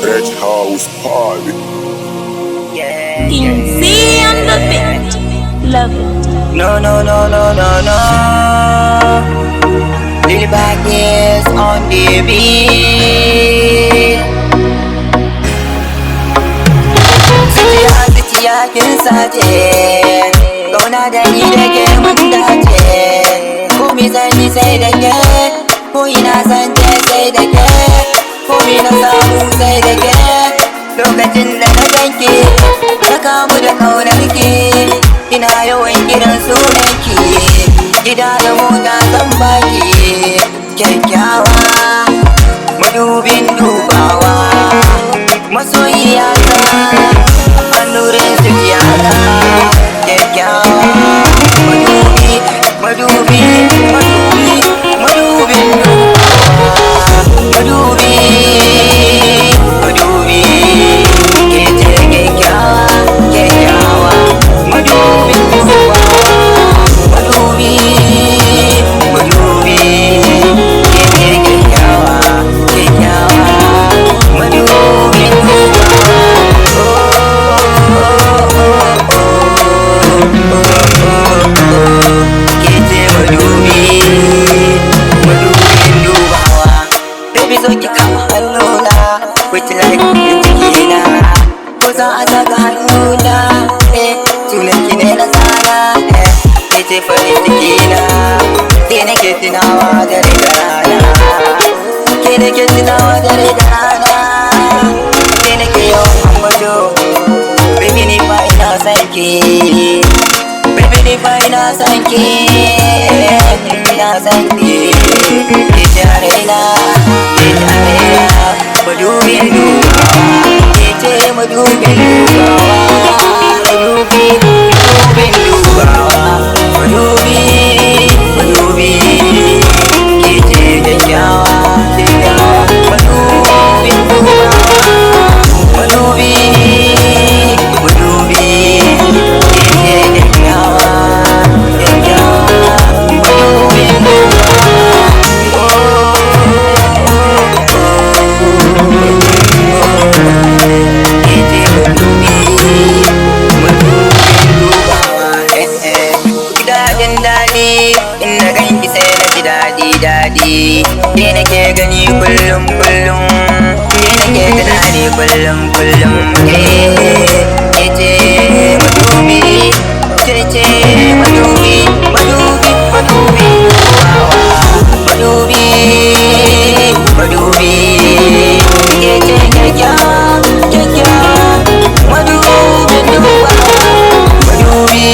Edge House Party. Easy on the beat. Love it. No. Lil Badness on the beat. Zuciya kin sace, kauna da ni da ke mun dace. Komai zan sai da ke, ko ina zan je sai da ke. Komai na samu sai da ke. Lokacin da na ganki, na kamu da kaunarki. Ina yawan kiran sunanki, gida da mota zan baki. Kyakkyawa, madubin dubawa, masoyiya ta, annurin zuciyata. Kyakkyawa, madubin dubawa, madubi, ke ce kyakkyawa, madubin dubawa, madubi, ke ce kyakkyawa, madubin dubawa. Ke ce madubin dubawa. Baby zo ki kama hannuna, with like in cikina. Ko za a saka hannuna, sunan ki ne na tsara. Ke ce farin cikina, ke nake tunawa dare da rana. Ke nake tunawa dare da rana. Ke nake yawan ambato, baby ni fa ina son ki. Baby ni fa ina son ki, ina son ki. Ke ce raina, madubin dubawa. Ke ce madubin dubawa, madubin dubawa, madubi. Ke ce kyakkyawa, madubin dubawa, madubi. Ke ce kyakkyawa, madubin dubawa. Ke ce madubin dubawa. Daɗin daɗi, in na ganki sai na ji daɗi. Ke nake gani kullum, ke nake tunani kullum. Ke ce madubi, ke ce madubi, dubawa, madubi. Ke ce kyakkyawa, madubin dubawa, madubi.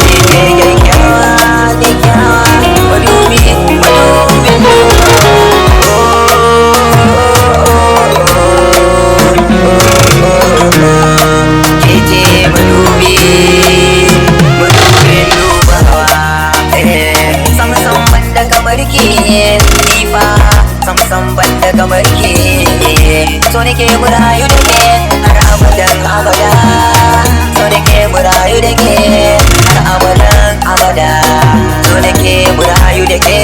Ke ce kyakkyawa, madubin dubawa. Ke ce madubin dubawa. Sam banda kamar ki, ni fa sam banda kamar ki. So nake mu rayu da ke har abadan abada. So nake mu rayu da ke har abadan abada. So nake mu rayu da ke